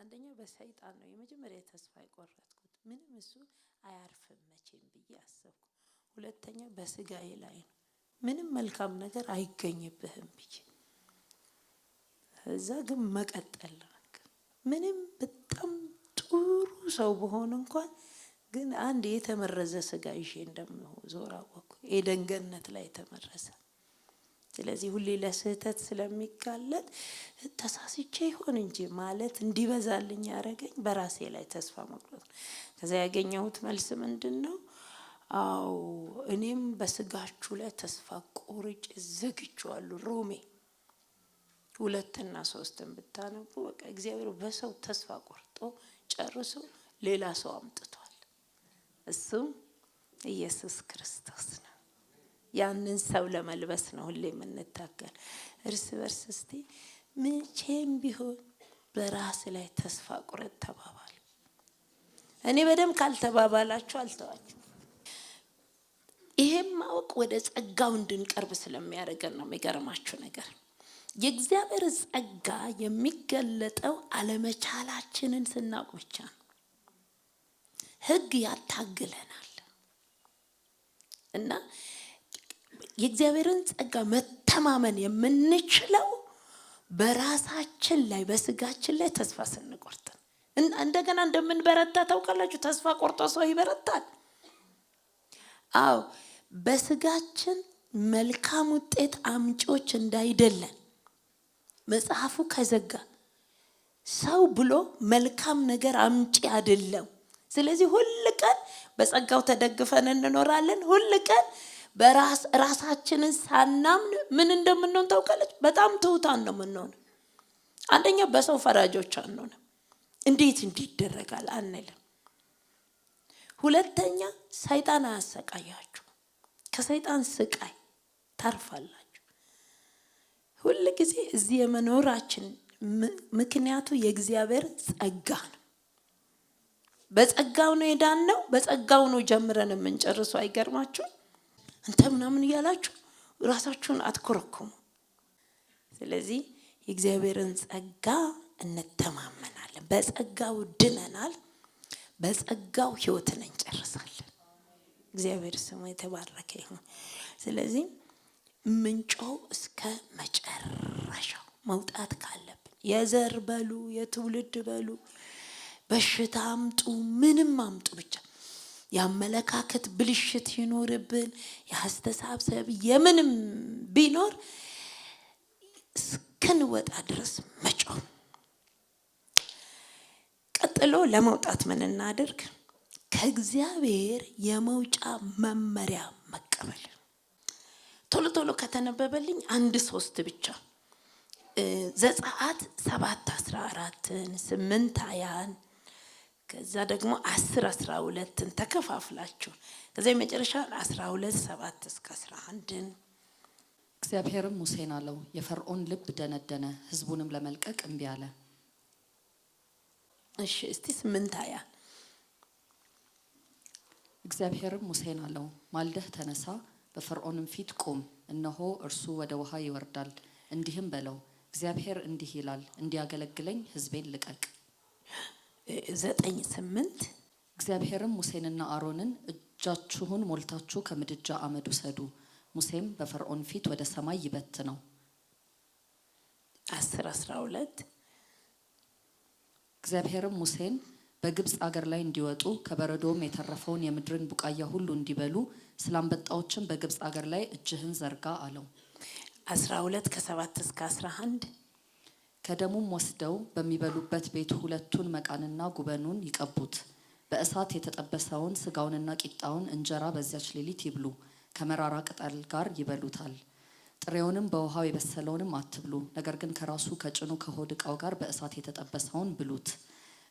አንደኛ በሰይጣን ነው የመጀመሪያ ተስፋ የቆረጥኩት። ምንም እሱ አያርፍም መቼም ብዬ አሰብኩ። ሁለተኛ በስጋዬ ላይ ነው ምንም መልካም ነገር አይገኝብህም ብዬ እዛ ግን መቀጠል ምንም በጣም ጥሩ ሰው በሆነ እንኳን ግን አንድ የተመረዘ ስጋ ይዤ እንደምዞር አወቅኩ። ኤደን ገነት ላይ የተመረዘ። ስለዚህ ሁሌ ለስህተት ስለሚጋለጥ ተሳስቼ ይሆን እንጂ ማለት እንዲበዛልኝ ያደረገኝ በራሴ ላይ ተስፋ መቁረጥ ነው። ከዛ ያገኘሁት መልስ ምንድነው? አዎ እኔም በስጋችሁ ላይ ተስፋ ቆርጬ ዘግቼዋለሁ። ሮሜ 2:3 ብታነቡ በቃ እግዚአብሔር በሰው ተስፋ ቆርጦ ጨርሶ ሌላ ሰው አምጥቷል። እሱም ኢየሱስ ክርስቶስ ነው። ያንን ሰው ለመልበስ ነው ሁሌ የምንታገል። እርስ በርስ እስቲ መቼም ቢሆን በራስ ላይ ተስፋ ቁረጥ ተባባሉ። እኔ በደም ካልተባባላችሁ አልተዋችሁ። ይሄም ማወቅ ወደ ጸጋው እንድንቀርብ ስለሚያደርገን ነው። የሚገርማችሁ ነገር የእግዚአብሔር ጸጋ የሚገለጠው አለመቻላችንን ስናውቅ ብቻ ነው። ሕግ ያታግለናል እና የእግዚአብሔርን ጸጋ መተማመን የምንችለው በራሳችን ላይ በስጋችን ላይ ተስፋ ስንቆርጥ እንደገና እንደምንበረታ ታውቃላችሁ። ተስፋ ቆርጦ ሰው ይበረታል። አዎ በስጋችን መልካም ውጤት አምጪዎች እንዳይደለን መጽሐፉ ከዘጋ ሰው ብሎ መልካም ነገር አምጪ አይደለም። ስለዚህ ሁሉ ቀን በጸጋው ተደግፈን እንኖራለን። ሁሉ ቀን በራሳችንን ሳናምን ምን እንደምንሆን ታውቃለች። በጣም ትሁታን ነው የምንሆነው። አንደኛ በሰው ፈራጆች አንሆንም። እንዴት እንዲደረጋል አንልም። ሁለተኛ ሰይጣን አያሰቃያችሁ። ከሰይጣን ስቃይ ታርፋላችሁ። ሁሉ ጊዜ እዚህ የመኖራችን ምክንያቱ የእግዚአብሔር ጸጋ ነው። በጸጋው ነው የዳነው። በጸጋው ነው ጀምረን የምንጨርሰው። አይገርማችሁ? አንተ ምናምን እያላችሁ ራሳችሁን አትኮረኩሙ። ስለዚህ የእግዚአብሔርን ጸጋ እንተማመናለን። በጸጋው ድነናል። በጸጋው ህይወትን እንጨርሳለን። እግዚአብሔር ስሙ የተባረከ ይሁን። ስለዚህ ምንጮው እስከ መጨረሻው መውጣት ካለብን የዘር በሉ የትውልድ በሉ በሽታ አምጡ ምንም አምጡ ብቻ ያመለካከት ብልሽት ይኖርብን ያስተሳሰብ የምንም ቢኖር እስከንወጣ ድረስ መጮህ። ቀጥሎ ለመውጣት ምን እናድርግ? ከእግዚአብሔር የመውጫ መመሪያ መቀበል። ቶሎ ቶሎ ከተነበበልኝ 1:3 ብቻ ዘጸአት 7:14 8:20 ከዛ ደግሞ 10:12 ተከፋፍላችሁ ከዛ የመጨረሻ 12:7-11 እግዚአብሔርም ሙሴን አለው የፈርዖን ልብ ደነደነ፣ ህዝቡንም ለመልቀቅ እምቢ አለ። እሺ እስቲ 8:20 እግዚአብሔርም ሙሴን አለው ማልደህ ተነሳ፣ በፈርዖንም ፊት ቁም፣ እነሆ እርሱ ወደ ውሃ ይወርዳል፣ እንዲህም በለው እግዚአብሔር እንዲህ ይላል እንዲያገለግለኝ ህዝቤን ልቀቅ። 9:8 እግዚአብሔርም ሙሴንና አሮንን እጃችሁን ሞልታችሁ ከምድጃ አመድ ውሰዱ፣ ሙሴም በፈርዖን ፊት ወደ ሰማይ ይበትነው። 10:12 እግዚአብሔርም ሙሴን በግብጽ አገር ላይ እንዲወጡ ከበረዶም የተረፈውን የምድርን ቡቃያ ሁሉ እንዲበሉ ስላንበጣዎችም በግብጽ አገር ላይ እጅህን ዘርጋ አለው። 12:7-11 ከደሙም ወስደው በሚበሉበት ቤት ሁለቱን መቃንና ጉበኑን ይቀቡት። በእሳት የተጠበሰውን ስጋውንና ቂጣውን እንጀራ በዚያች ሌሊት ይብሉ፣ ከመራራ ቅጠል ጋር ይበሉታል። ጥሬውንም በውሃው የበሰለውንም አትብሉ፣ ነገር ግን ከራሱ ከጭኑ ከሆድ ዕቃው ጋር በእሳት የተጠበሰውን ብሉት።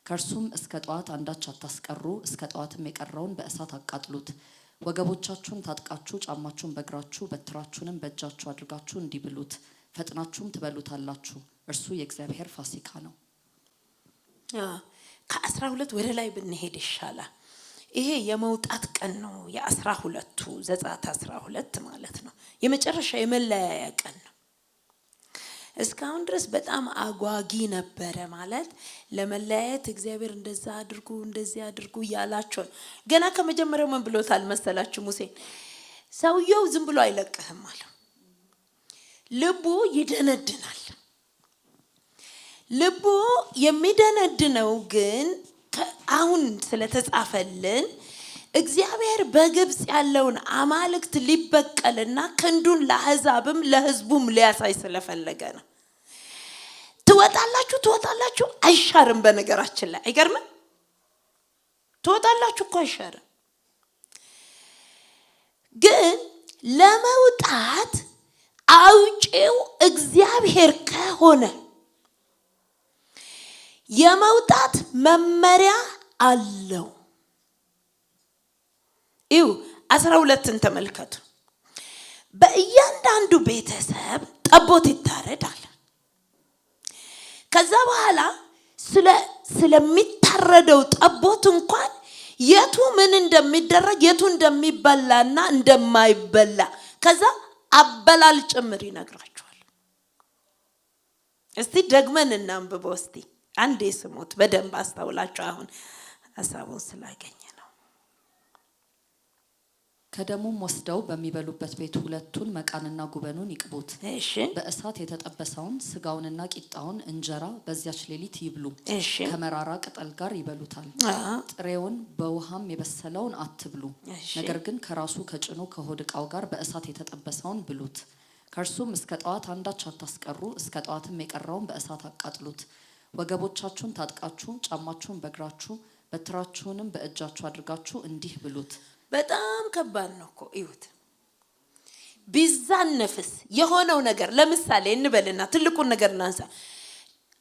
ከእርሱም እስከ ጠዋት አንዳች አታስቀሩ፣ እስከ ጠዋትም የቀረውን በእሳት አቃጥሉት። ወገቦቻችሁን ታጥቃችሁ ጫማችሁን በእግራችሁ በትራችሁንም በእጃችሁ አድርጋችሁ እንዲብሉት፣ ፈጥናችሁም ትበሉታላችሁ። እርሱ የእግዚአብሔር ፋሲካ ነው። ከ12 ወደ ላይ ብንሄድ ይሻላል። ይሄ የመውጣት ቀን ነው። የ12ቱ ዘጸአት 12 ማለት ነው። የመጨረሻ የመለያያ ቀን ነው እስካሁን ድረስ በጣም አጓጊ ነበረ። ማለት ለመለያየት እግዚአብሔር እንደዛ አድርጉ እንደዚህ አድርጉ ያላቸው ገና ከመጀመሪያው ምን ብሎታል መሰላችሁ ሙሴን? ሰውየው ዝም ብሎ አይለቅህም አለ። ልቡ ይደነድናል። ልቡ የሚደነድነው ግን አሁን ስለተጻፈልን እግዚአብሔር በግብጽ ያለውን አማልክት ሊበቀልና ክንዱን ለአሕዛብም ለሕዝቡም ሊያሳይ ስለፈለገ ነው። ትወጣላችሁ አይሻርም። በነገራችን ላይ አይገርምም? ትወጣላችሁ እኮ አይሻርም። ግን ለመውጣት አውጪው እግዚአብሔር ከሆነ የመውጣት መመሪያ አለው። እዩ 12ን ተመልከቱ። በእያንዳንዱ ቤተሰብ ጠቦት ይታረዳል። ከዛ በኋላ ስለሚታረደው ጠቦት እንኳን የቱ ምን እንደሚደረግ የቱ እንደሚበላና እንደማይበላ ከዛ አበላል ጭምር ይነግራቸዋል። እስቲ ደግመን እናንብበው። እስቲ አንዴ ስሙት በደንብ አስተውላችሁ። አሁን ሐሳቡን ስላገኘ ነው። ከደሙም ወስደው በሚበሉበት ቤት ሁለቱን መቃንና ጉበኑን ይቅቡት። እሺ። በእሳት የተጠበሰውን ስጋውንና ቂጣውን እንጀራ በዚያች ሌሊት ይብሉ። እሺ። ከመራራ ቅጠል ጋር ይበሉታል። ጥሬውን በውሃም የበሰለውን አትብሉ። ነገር ግን ከራሱ ከጭኑ ከሆድ ዕቃው ጋር በእሳት የተጠበሰውን ብሉት። ከእርሱም እስከ ጠዋት አንዳች አታስቀሩ። እስከ ጠዋትም የቀረውን በእሳት አቃጥሉት። ወገቦቻችሁን ታጥቃችሁ ጫማችሁን በእግራችሁ በትራችሁንም በእጃችሁ አድርጋችሁ እንዲህ ብሉት። በጣም ከባድ ነው እኮ እዩት። ቢዛነፍስ የሆነው ነገር ለምሳሌ እንበልና ትልቁን ነገር እናንሳ።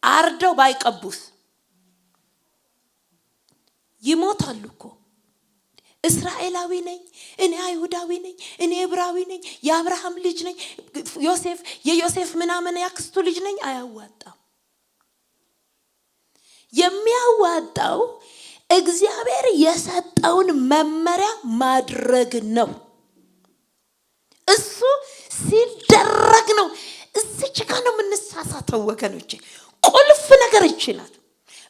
አርደው ባይቀቡስ ይሞታሉ እኮ። እስራኤላዊ ነኝ እኔ፣ አይሁዳዊ ነኝ እኔ፣ ዕብራዊ ነኝ፣ የአብርሃም ልጅ ነኝ፣ የዮሴፍ ምናምን ያክስቱ ልጅ ነኝ። አያዋጣም። የሚያዋጣው እግዚአብሔር የሰጠውን መመሪያ ማድረግ ነው። እሱ ሲደረግ ነው። እዚች ጋር ነው የምንሳሳተው ወገኖቼ። ቁልፍ ነገር ይችላል።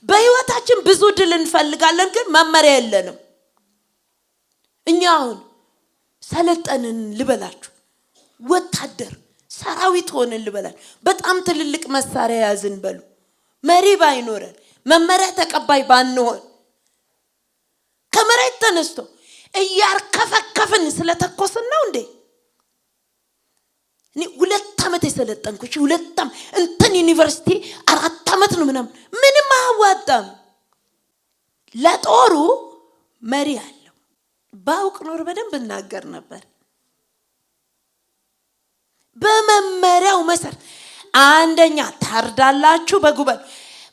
በህይወታችን ብዙ ድል እንፈልጋለን፣ ግን መመሪያ የለንም። እኛ አሁን ሰለጠንን ልበላችሁ፣ ወታደር ሰራዊት ሆነን ልበላችሁ፣ በጣም ትልልቅ መሳሪያ ያዝን በሉ፣ መሪ ባይኖረን መመሪያ ተቀባይ ባንሆን ከመሬት ተነስቶ እያርከፈከፍን ስለተኮስን ነው እንዴ? እኔ 2 ዓመት የሰለጠንኩሽ 2 ዓመት እንትን ዩኒቨርሲቲ 4 ዓመት ነው ምንም አያዋጣም። ለጦሩ መሪ አለው። ባውቅ ኖር በደንብ እናገር ነበር። በመመሪያው መሰረት አንደኛ ታርዳላችሁ በጉበን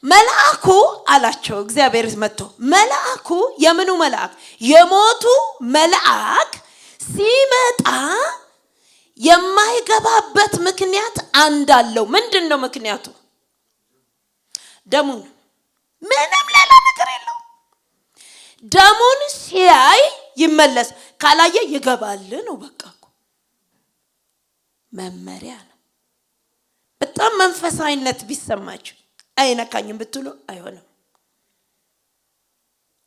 መልአኩ አላቸው። እግዚአብሔር መጥቶ መልአኩ የምኑ መልአክ? የሞቱ መልአክ ሲመጣ የማይገባበት ምክንያት አንዳለው። ምንድነው ምክንያቱ? ደሙን፣ ምንም ሌላ ነገር የለው። ደሙን ሲያይ ይመለስ፣ ካላየ ይገባል ነው። በቃ መመሪያ ነው። በጣም መንፈሳዊነት ቢሰማችሁ አይነካኝም ብትሉ አይሆንም።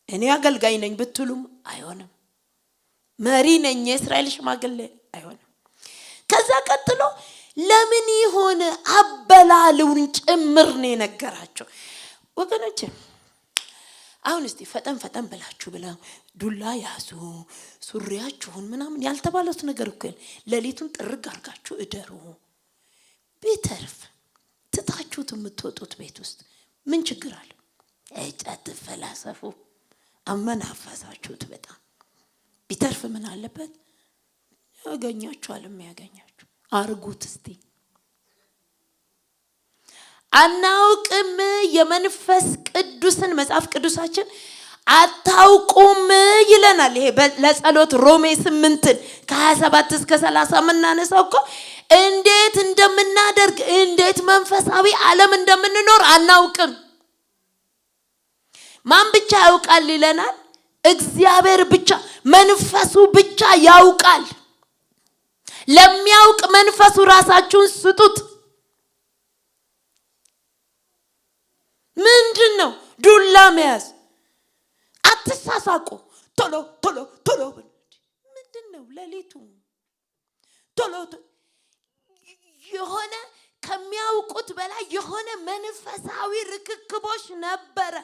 እኔ አገልጋይ ነኝ ብትሉም አይሆንም። መሪ ነኝ የእስራኤል ሽማግሌ አይሆንም። ከዛ ቀጥሎ ለምን ይሆን አበላሉን ጭምር ነው የነገራቸው። ወገኖች አሁን እስቲ ፈጠን ብላችሁ ብላ ዱላ ያዙ ሱሪያችሁን ምናምን ያልተባሉት ነገር እኮ ሌሊቱን ጥርግ አርጋችሁ እደሩ። ቢተርፍ ትታችሁት የምትወጡት ቤት ውስጥ ምን ችግር አለ? እጫት ፈላሰፉ አመናፈሳችሁት። በጣም ቢተርፍ ምን አለበት? ያገኛችኋል። የሚያገኛችሁ አርጉት። እስቲ አናውቅም የመንፈስ ቅዱስን መጽሐፍ ቅዱሳችን አታውቁም ይለናል። ይሄ ለጸሎት ሮሜ 8 ከ27 እስከ 30 ምናነሳው እኮ እንዴት እንደምናደርግ እንዴት መንፈሳዊ ዓለም እንደምንኖር አናውቅም። ማን ብቻ ያውቃል ይለናል? እግዚአብሔር ብቻ፣ መንፈሱ ብቻ ያውቃል። ለሚያውቅ መንፈሱ ራሳችሁን ስጡት። መያዝ። አትሳሳቁ። ቶሎ ቶሎ ቶሎ ምንድነው ሌሊቱ ቶሎ የሆነ ከሚያውቁት በላይ የሆነ መንፈሳዊ ርክክቦች ነበረ።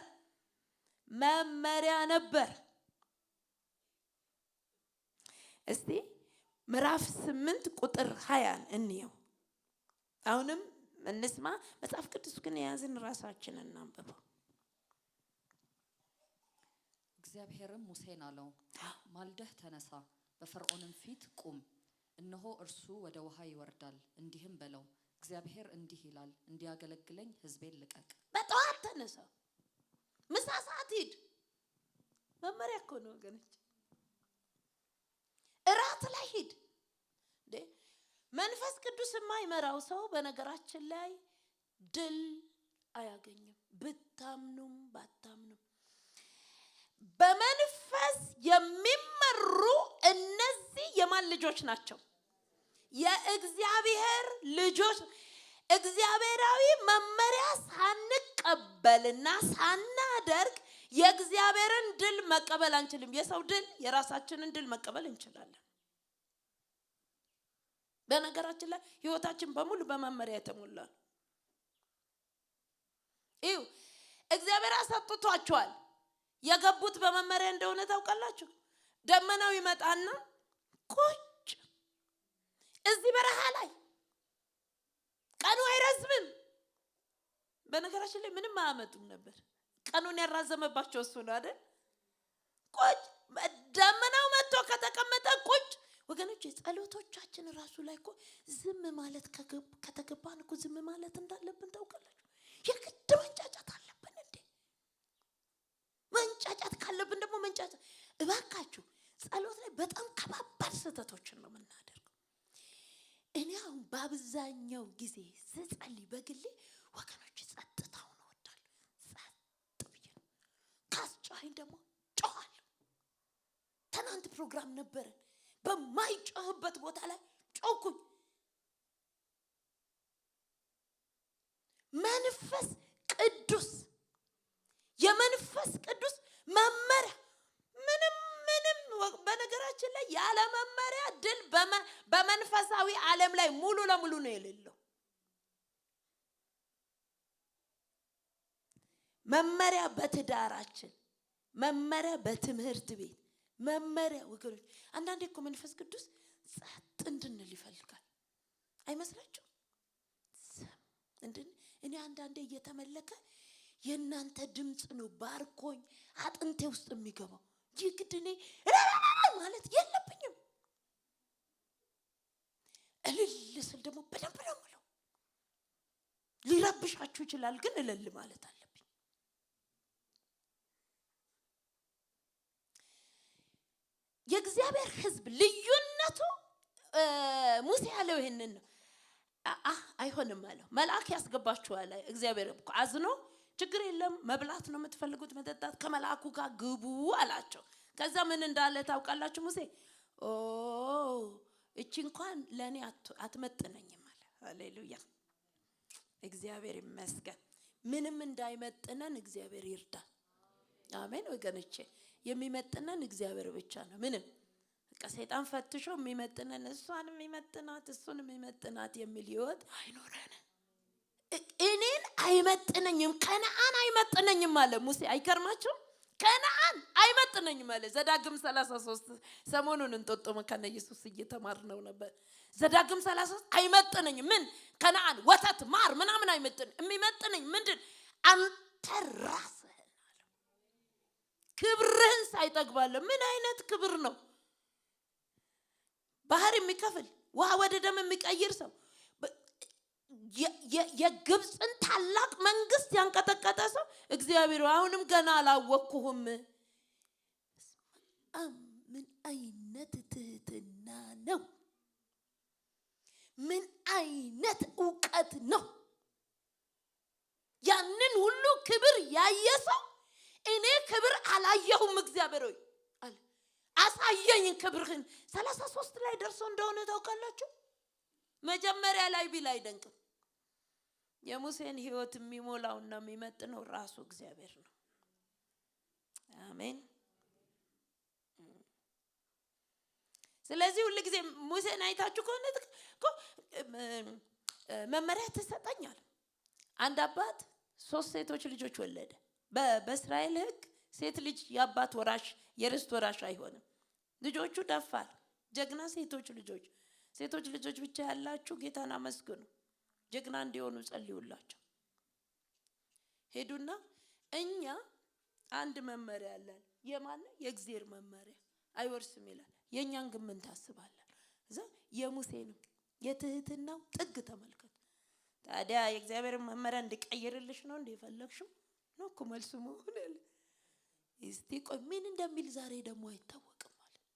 መመሪያ ነበር። እስቲ ምዕራፍ 8 ቁጥር 20 እንየው። አሁንም እንስማ። መጽሐፍ ቅዱስ ግን የያዝን ራሳችንን እናንብበው። እግዚአብሔርም ሙሴን አለው፣ ማልደህ ተነሳ፣ በፈርዖንም ፊት ቁም። እነሆ እርሱ ወደ ውሃ ይወርዳል። እንዲህም በለው፣ እግዚአብሔር እንዲህ ይላል፣ እንዲያገለግለኝ ሕዝቤን ልቀቅ። በጠዋት ተነሳ፣ ምሳ ሰዓት ሂድ። መመሪያ እኮ ነው ወገኖች። እራት ላይ ሂድ። መንፈስ ቅዱስ የማይመራው ሰው በነገራችን ላይ ድል አያገኝም። ብታምኑም ባታምኑም በመንፈስ የሚመሩ እነዚህ የማን ልጆች ናቸው? የእግዚአብሔር ልጆች። እግዚአብሔራዊ መመሪያ ሳንቀበልና ሳናደርግ የእግዚአብሔርን ድል መቀበል አንችልም። የሰው ድል፣ የራሳችንን ድል መቀበል እንችላለን። በነገራችን ላይ ህይወታችን በሙሉ በመመሪያ የተሞላ ነው። እዩ፣ እግዚአብሔር አሰጥቷቸዋል። የገቡት በመመሪያ እንደሆነ ታውቃላችሁ። ደመናው ይመጣና ቁጭ እዚህ በረሃ ላይ ቀኑ አይረዝምም። በነገራችን ላይ ምንም አያመጡም ነበር። ቀኑን ያራዘመባቸው እሱ ነው አይደል? ቁጭ ደመናው መጥቶ ከተቀመጠ ቁጭ። ወገኖች ጸሎቶቻችን ራሱ ላይ እኮ ዝም ማለት ከተገባን እኮ ዝም ማለት እንዳለብን ታውቃላችሁ። የግድ መንጫጫት አለብን እንዴ? መንጫጫት ካለብን ደግሞ መንጫጫት። እባካችሁ ጸሎት ላይ በጣም ከባባድ ስህተቶችን ነው የምናደርገው። እኔ አሁን በአብዛኛው ጊዜ ስጸልይ በግሌ ወገኖች ጸጥታውን እወዳለሁ። ጸጥ ብዬ ነው። ካስጮኸኝ ደግሞ ጮኻለሁ። ትናንት ፕሮግራም ነበረን። በማይጮህበት ቦታ ላይ ጮኩኝ። መንፈስ ቅዱስ የመንፈስ ቅዱስ መመሪያ ምንም በነገራችን ላይ ያለ መመሪያ ድል በመንፈሳዊ ዓለም ላይ ሙሉ ለሙሉ ነው የሌለው። መመሪያ በትዳራችን፣ መመሪያ በትምህርት ቤት፣ መመሪያ ወገኖች። አንዳንዴ እኮ መንፈስ ቅዱስ ጸጥ እንድንል ይፈልጋል አይመስላችሁ? እኔ አንዳንዴ እየተመለከ የእናንተ ድምጽ ነው ባርኮኝ አጥንቴ ውስጥ የሚገባው። ይግድ እኔ ማለት የለብኝም። እልል ስል ደግሞ በደንብ ነው የምለው። ሊረብሻችሁ ይችላል፣ ግን እልል ማለት አለብኝ። የእግዚአብሔር ሕዝብ ልዩነቱ ሙሴ ያለው ይሄንን ነው። አይሆንም አለው። መልአክ ያስገባችኋል። እግዚአብሔር እኮ አዝኖ ችግር የለም መብላት ነው የምትፈልጉት መጠጣት፣ ከመልአኩ ጋር ግቡ አላቸው። ከዛ ምን እንዳለ ታውቃላችሁ? ሙሴ እቺ እንኳን ለኔ አትመጥነኝም አለ። ሃሌሉያ፣ እግዚአብሔር ይመስገን። ምንም እንዳይመጥነን እግዚአብሔር ይርዳል። አሜን ወገኖቼ። የሚመጥነን እግዚአብሔር ብቻ ነው። ምንም ሰይጣን ፈትሾ የሚመጥነን እሷን የሚመጥናት እሱን የሚመጥናት የሚል ህይወት አይኖረን። እኔን አይመጥነኝም፣ ከነዓን አይመጥነኝም አለ ሙሴ። አይከርማችሁም? ከነዓን አይመጥነኝም አለ። ዘዳግም 33 ሰሞኑን እንጦጦ መካነ ኢየሱስ እየተማርነው ነበር። ዘዳግም 33 አይመጥነኝም። ምን ከነዓን ወተት ማር ምናምን አይመጥነኝ። የሚመጥነኝ ምንድን? አንተ ራስህን አለ። ክብርህን ሳይጠግባለሁ። ምን አይነት ክብር ነው? ባህር የሚከፍል ውሃ ወደ ደም የሚቀይር ሰው፣ የግብፅን ታላቅ መንግስት ያንቀጠቀጠ ሰው እግዚአብሔር አሁንም ገና አላወቅኩህም። ምን አይነት ትህትና ነው? ምን አይነት ዕውቀት ነው? ያንን ሁሉ ክብር ያየ ሰው እኔ ክብር አላየሁም እግዚአብሔር ሆይ አለ። አሳየኝ ክብርህን። 33 ላይ ደርሶ እንደሆነ ታውቃላችሁ። መጀመሪያ ላይ ቢል አይደንቅም። የሙሴን ህይወት የሚሞላውና የሚመጥነው ራሱ እግዚአብሔር ነው። አሜን። ስለዚህ ሁሉ ጊዜ ሙሴን አይታችሁ ከሆነ መመሪያ ተሰጠኛል። አንድ አባት 3 ሴቶች ልጆች ወለደ። በእስራኤል ሕግ ሴት ልጅ የአባት ወራሽ የርስት ወራሽ አይሆንም። ልጆቹ ደፋር ጀግና ሴቶች ልጆች ብቻ ያላችሁ ጌታን አመስግኑ። ጀግና እንዲሆኑ ጸልዩላቸው። ሄዱና እኛ አንድ መመሪያ አለን። የማን? የእግዚአብሔር መመሪያ አይወርስም ይላል። የኛን ግን ምን ታስባለን? እዛ የሙሴንም የትህትናው ጥግ ተመልከቱ። ታዲያ የእግዚአብሔር መመሪያ እንዲቀይርልሽ ነው እንደፈለግሽው ነው እኮ መልሱ መሆን ያለ። እስቲ ቆይ ምን እንደሚል ዛሬ ደግሞ አይታወቅም ማለት።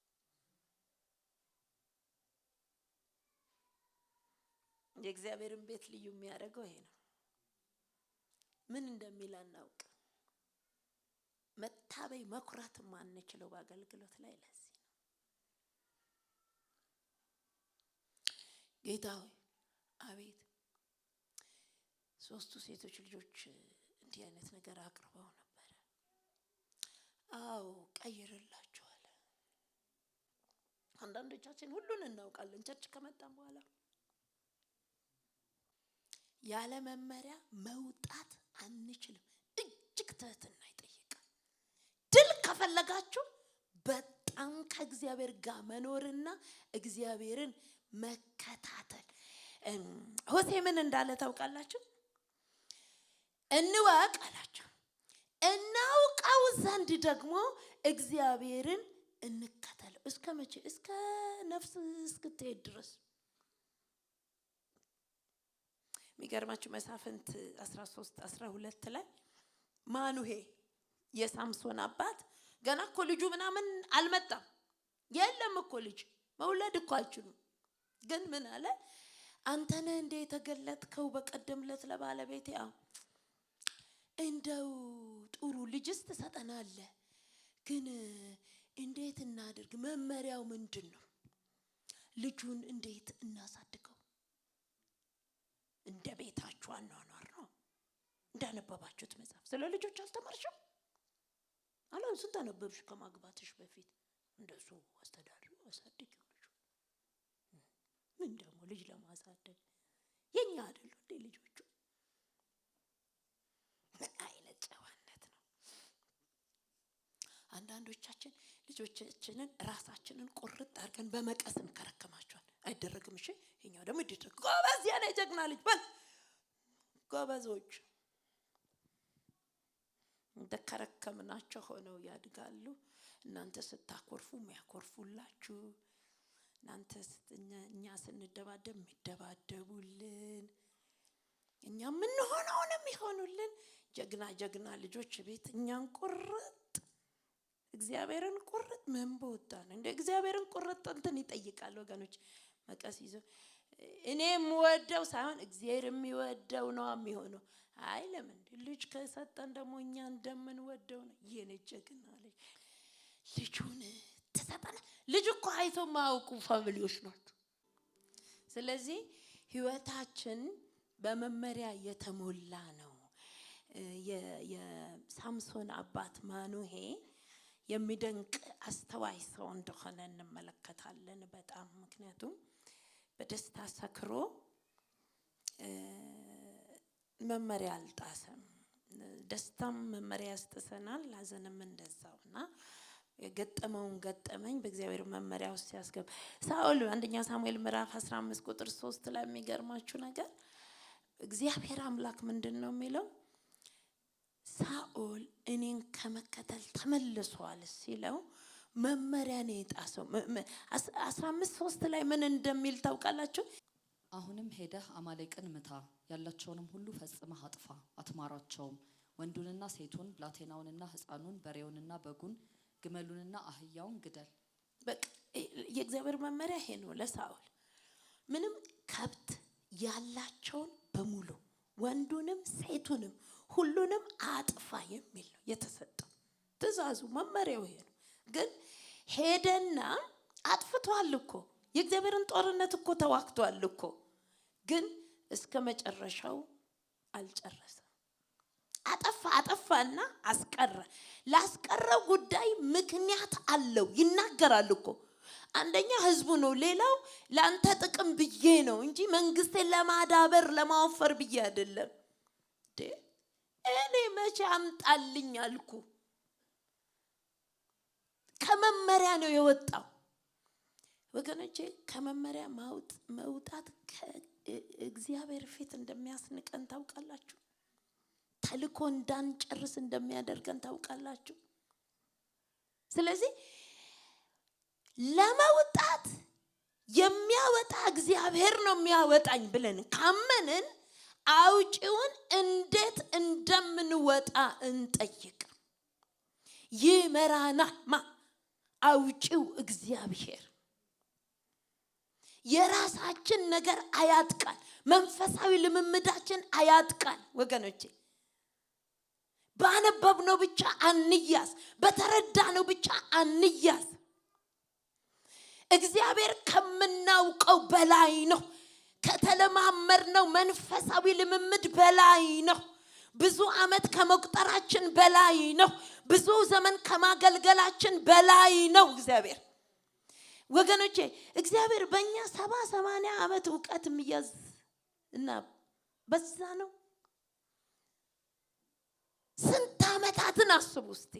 የእግዚአብሔርን ቤት ልዩ የሚያደርገው ይሄ ነው። ምን እንደሚል አናውቅ። መታበይ መኩራት ማንችለው በአገልግሎት ላይ ለዚህ ነው። ጌታ ሆይ አቤት 3 ሴቶች ልጆች እንዲህ አይነት ነገር አቅርበው ነበር። አዎ ቀይርላችኋል። አንዳንዶቻችን ሁሉን እናውቃለን። ቸርች ከመጣን በኋላ ያለ መመሪያ መውጣት አንችልም። እጅግ ትህትና ይጠይቃል። ድል ከፈለጋችሁ በጣም ከእግዚአብሔር ጋር መኖርና እግዚአብሔርን መከታተል። ሆሴ ምን እንዳለ ታውቃላችሁ? እንወቅ አላቸው። እናውቀው ዘንድ ደግሞ እግዚአብሔርን እንከተለው። እስከ መቼ? እስከ ነፍስ እስክትሄድ ድረስ። የሚገርማችሁ መሳፍንት 13-12 ላይ ማኑሄ የሳምሶን አባት ገና እኮ ልጁ ምናምን አልመጣም። የለም እኮ ልጅ መውለድ እኮ አይችሉም። ግን ምን አለ? አንተ ነህ እንደ የተገለጥከው በቀደም ዕለት ለባለቤቴ። እንደው ጥሩ ልጅስ ትሰጠናለህ፣ ግን እንዴት እናድርግ? መመሪያው ምንድን ነው? ልጁን እንዴት እናሳድገው? እንደ ቤታችሁ አኗኗር ነው። እንዳነበባችሁት መጽሐፍ ስለ ልጆች አልተማርሽም? አላን ስንት አነበብሽ ከማግባትሽ በፊት? እንደሱ አስተዳድሩ፣ አሳድጊው። ምን ደግሞ ልጅ ለማሳደግ የኛ አይደሉ እንዴ ልጆቹ? ምን አይነት ጨዋነት ነው! አንዳንዶቻችን ልጆቻችንን ራሳችንን ቁርጥ አድርገን በመቀስ እንከረከማቸዋል። አይደረግም። እሺ የኛው ደግሞ ይደረግ። ጎበዝ ያለ ጀግና ልጅ በል። ጎበዞች እንደከረከምናቸው ሆነው ያድጋሉ። እናንተ ስታኮርፉ የሚያኮርፉላችሁ፣ እናንተ እኛ ስንደባደብ የሚደባደቡልን፣ እኛ ምን ሆነውን የሚሆኑልን ጀግና ልጆች ቤት እኛን ቁርጥ እግዚአብሔርን ቁርጥ ምን በወጣን እንደ እግዚአብሔርን ቁርጥ እንትን ይጠይቃል ወገኖች። መቀስ ይዞ እኔ የምወደው ሳይሆን እግዚአብሔር የሚወደው ነው የሚሆነው። አይ ለምን ልጅ ከሰጠን ደግሞ እኛ እንደምንወደው ነው። የኔ ጀግና ልጁን ተሰጠና ልጅ እኮ አይቶ ማውቁ ፋሚሊዎች ናቸው። ስለዚህ ህይወታችን በመመሪያ የተሞላ ነው። የሳምሶን አባት ማኑሄ የሚደንቅ አስተዋይ ሰው እንደሆነ እንመለከታለን በጣም። ምክንያቱም በደስታ ሰክሮ መመሪያ አልጣሰም። ደስታም መመሪያ ያስጥሰናል፣ ሐዘንም እንደዛውና የገጠመውን ገጠመኝ በእግዚአብሔር መመሪያ ውስጥ ያስገባ ሳኦል አንደኛ ሳሙኤል ምዕራፍ 15 ቁጥር 3 ላይ የሚገርማችሁ ነገር እግዚአብሔር አምላክ ምንድነው የሚለው? ሳኦል እኔን ከመከተል ተመልሷል ሲለው መመሪያ ነው የጣሰው። 15:3 ላይ ምን እንደሚል ታውቃላችሁ? አሁንም ሄደህ አማሌቅን ምታ፣ ያላቸውንም ሁሉ ፈጽመህ አጥፋ፣ አትማራቸውም። ወንዱንና ሴቱን፣ ብላቴናውንና ሕፃኑን፣ በሬውንና በጉን፣ ግመሉንና አህያውን ግደል። በቃ የእግዚአብሔር መመሪያ ይሄ ነው ለሳኦል። ምንም ከብት ያላቸውን በሙሉ ወንዱንም ሴቱንም ሁሉንም አጥፋ የሚል ነው የተሰጠው ትእዛዙ። መመሪያው ይሄ ነው። ግን ሄደና አጥፍቷል እኮ የእግዚአብሔርን ጦርነት እኮ ተዋግቷል እኮ። ግን እስከ መጨረሻው አልጨረሰም። አጠፋና አስቀረ። ላስቀረው ጉዳይ ምክንያት አለው። ይናገራል እኮ አንደኛ ህዝቡ ነው። ሌላው ላንተ ጥቅም ብዬ ነው እንጂ መንግስቴን ለማዳበር ለማወፈር ብዬ አይደለም። እኔ መቼ አምጣልኝ አልኩ? ከመመሪያ ነው የወጣው ወገኖቼ። ከመመሪያ መውጣት ከእግዚአብሔር ፊት እንደሚያስንቀን ታውቃላችሁ። ተልኮ እንዳንጨርስ እንደሚያደርገን ታውቃላችሁ። ስለዚህ ለመውጣት የሚያወጣ እግዚአብሔር ነው የሚያወጣኝ ብለን ካመንን አውጪውን እንዴት እንደምንወጣ እንጠይቅ። ይመራናል አውጪው እግዚአብሔር። የራሳችን ነገር አያጥቃን። መንፈሳዊ ልምምዳችን አያጥቃን ወገኖቼ። ባነበብነው ብቻ አንያዝ፣ በተረዳነው ብቻ አንያዝ። እግዚአብሔር ከምናውቀው በላይ ነው። ከተለማመድነው መንፈሳዊ ልምምድ በላይ ነው። ብዙ ዓመት ከመቁጠራችን በላይ ነው። ብዙ ዘመን ከማገልገላችን በላይ ነው እግዚአብሔር። ወገኖቼ እግዚአብሔር በእኛ 70-80 ዓመት ዕውቀት የሚያዝ እና በዛ ነው። ስንት ዓመታትን አስቡ እስቲ።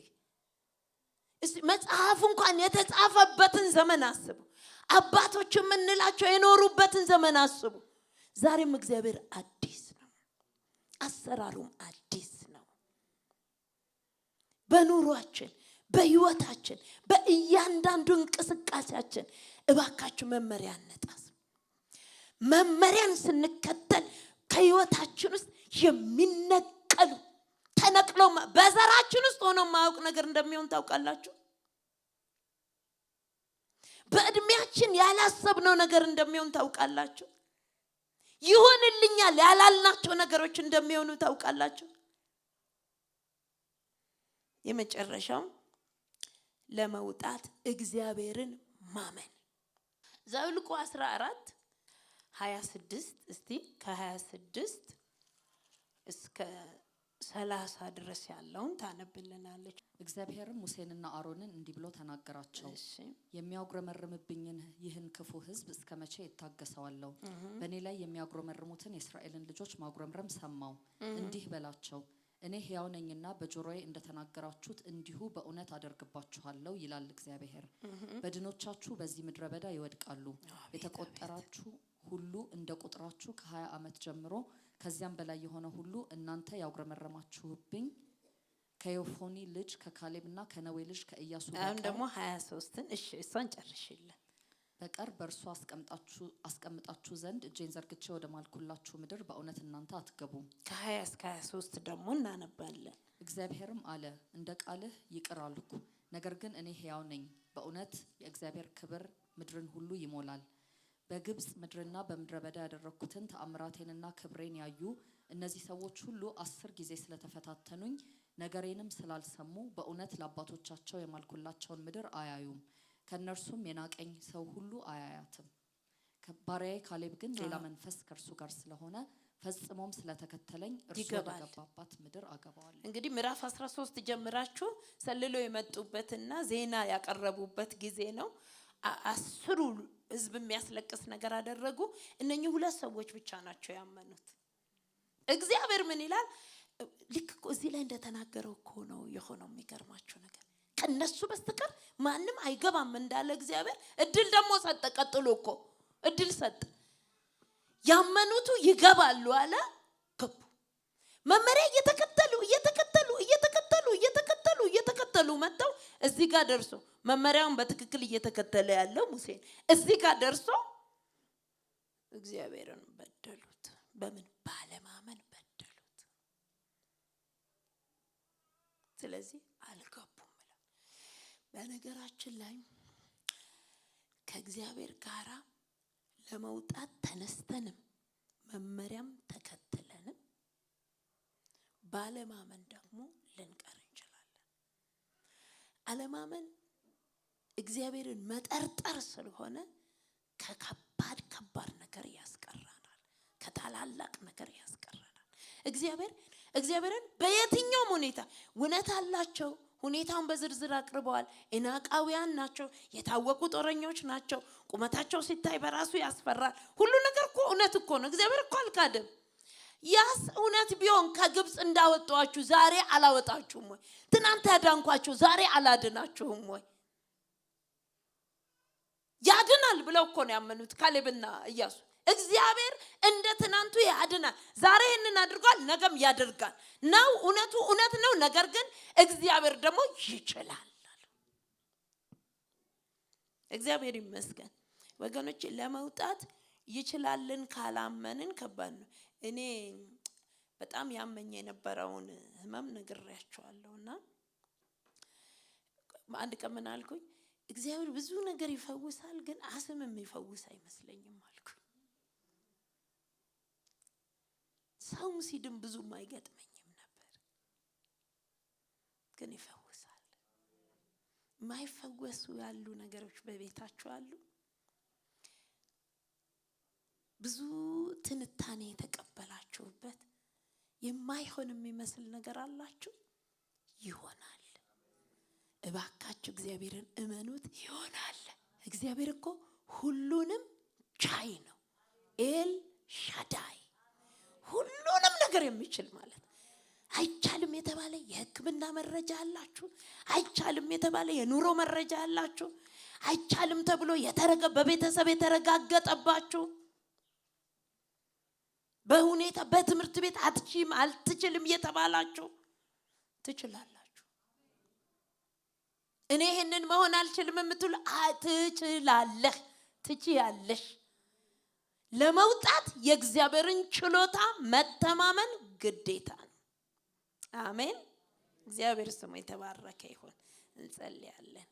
መጽሐፍ እንኳን የተጻፈበትን ዘመን አስቡ። አባቶች የምንላቸው የኖሩበትን ዘመን አስቡ። ዛሬም እግዚአብሔር አዲስ ነው። አሰራሩም አዲስ ነው። በኑሯችን፣ በህይወታችን፣ በእያንዳንዱ እንቅስቃሴያችን እባካችሁ መመሪያ እንጣስ። መመሪያን ስንከተል ከህይወታችን ውስጥ የሚነቀሉ ተነቅሎ በዘራችን ውስጥ ሆኖ ማያውቅ ነገር እንደሚሆን ታውቃላችሁ። በእድሜያችን ያላሰብነው ነገር እንደሚሆን ታውቃላችሁ። ይሆንልኛል ያላልናቸው ነገሮች እንደሚሆኑ ታውቃላችሁ። የመጨረሻው ለመውጣት እግዚአብሔርን ማመን። ዘኍልቍ 14:26 እስቲ ከ26 እስከ 30 ድረስ ያለውን ታነብልናለች። እግዚአብሔርም ሙሴንና አሮንን እንዲህ ብሎ ተናገራቸው። የሚያጉረመርምብኝን ይህን ክፉ ሕዝብ እስከ መቼ እታገሰዋለሁ? በእኔ ላይ የሚያጉረመርሙትን የእስራኤልን ልጆች ማጉረምረም ሰማው። እንዲህ በላቸው፣ እኔ ሕያው ነኝና በጆሮዬ እንደተናገራችሁት እንዲሁ በእውነት አደርግባችኋለሁ ይላል እግዚአብሔር። በድኖቻችሁ በዚህ ምድረ በዳ ይወድቃሉ። የተቆጠራችሁ ሁሉ እንደ ቁጥራችሁ ከ20 ዓመት ጀምሮ ከዚያም በላይ የሆነ ሁሉ እናንተ ያጉረመረማችሁብኝ ከዮፎኒ ልጅ ከካሌብና ከነዌ ልጅ ከኢያሱ አሁን ደግሞ 23ን እሷን ጨርሽልን በቀር በእርሱ አስቀምጣችሁ ዘንድ እጄን ዘርግቼ ወደ ማልኩላችሁ ምድር በእውነት እናንተ አትገቡም። ከ20 እስከ 23 ደግሞ እናነባለን። እግዚአብሔርም አለ፣ እንደ ቃልህ ይቅር አልኩ። ነገር ግን እኔ ሕያው ነኝ፣ በእውነት የእግዚአብሔር ክብር ምድርን ሁሉ ይሞላል። በግብጽ ምድርና በምድረ በዳ ያደረኩትን ተአምራቴንና ክብሬን ያዩ እነዚህ ሰዎች ሁሉ 10 ጊዜ ስለተፈታተኑኝ ነገሬንም ስላልሰሙ በእውነት ለአባቶቻቸው የማልኩላቸውን ምድር አያዩም። ከነርሱም የናቀኝ ሰው ሁሉ አያያትም። ባሪያዬ ካሌብ ግን ሌላ መንፈስ ከእርሱ ጋር ስለሆነ ፈጽሞም ስለተከተለኝ እርሱ ወደገባባት ምድር አገባዋለሁ። እንግዲህ ምዕራፍ 13 ጀምራችሁ ሰልለው የመጡበትና ዜና ያቀረቡበት ጊዜ ነው። 10 ህዝብ የሚያስለቅስ ነገር አደረጉ። እነኚህ 2 ሰዎች ብቻ ናቸው ያመኑት። እግዚአብሔር ምን ይላል? ልክ እዚህ ላይ እንደተናገረው እኮ ነው የሆነው። የሚገርማችሁ ነገር ከነሱ በስተቀር ማንም አይገባም እንዳለ እግዚአብሔር እድል ደግሞ ሰጠ። ቀጥሎ እኮ እድል ሰጠ። ያመኑቱ ይገባሉ አለ፣ ገቡ። መመሪያ እየተከተሉ መጣው። እዚህ ጋር ደርሶ መመሪያውን በትክክል እየተከተለ ያለው ሙሴ እዚህ ጋር ደርሶ እግዚአብሔርን በደሉት። በምን? ባለማመን በደሉት። ስለዚህ አልገቡም። በነገራችን ላይ ከእግዚአብሔር ጋር ለመውጣት ተነስተንም መመሪያም ተከትለንም ባለማመን ደግሞ ልንቀር እንችላለን። አለማመን እግዚአብሔርን መጠርጠር ስለሆነ ከባድ ነገር ያስቀራናል። ከታላላቅ ነገር ያስቀራናል። እግዚአብሔርን በየትኛውም ሁኔታ እውነት አላቸው። ሁኔታውን በዝርዝር አቅርበዋል። ኢናቃውያን ናቸው፣ የታወቁ ጦረኞች ናቸው። ቁመታቸው ሲታይ በራሱ ያስፈራል። ሁሉ ነገር እኮ እውነት እኮ ነው። እግዚአብሔር እኮ አልካደም። ያስ እውነት ቢሆን ከግብጽ እንዳወጣችሁ ዛሬ አላወጣችሁም ወይ? ትናንት ያዳንኳችሁ ዛሬ አላድናችሁም ወይ? ያድናል ብለው እኮ ነው ያመኑት ካሌብና ኢያሱ። እግዚአብሔር እንደ ትናንቱ ያድናል። ዛሬ ይህንን አድርጓል፣ ነገም ያደርጋል ነው። እውነቱ እውነት ነው። ነገር ግን እግዚአብሔር ደግሞ ይችላል። እግዚአብሔር ይመስገን ወገኖች። ለመውጣት ይችላልን ካላመንን ከባድ ነው። እኔ በጣም ያመኝ የነበረውን ህመም ነግሬያቸዋለሁና አንድ ቀን ምን አልኩኝ? እግዚአብሔር ብዙ ነገር ይፈውሳል፣ ግን አስም የሚፈውስ አይመስለኝም አልኩኝ። ሰው ሲድን ብዙም አይገጥመኝም ነበር፣ ግን ይፈውሳል። ማይፈወሱ ያሉ ነገሮች በቤታችሁ አሉ። ብዙ ትንታኔ የተቀበላችሁበት የማይሆን የሚመስል ነገር አላችሁ። ይሆናል። እባካችሁ እግዚአብሔርን እመኑት፣ ይሆናል። እግዚአብሔር እኮ ሁሉንም ቻይ ነው። ኤል ሻዳይ ሁሉንም ነገር የሚችል ማለት። አይቻልም የተባለ የሕክምና መረጃ አላችሁ። አይቻልም የተባለ የኑሮ መረጃ አላችሁ። አይቻልም ተብሎ በቤተሰብ የተረጋገጠባችሁ፣ በሁኔታ በትምህርት ቤት አትችልም የተባላችሁ ትችላላችሁ። እኔ ይሄንን መሆን አልችልም የምትሉ ትችላለህ፣ ትችያለሽ። ለመውጣት የእግዚአብሔርን ችሎታ መተማመን ግዴታ ነው። አሜን። እግዚአብሔር ስሙ የተባረከ ይሁን። እንጸልያለን።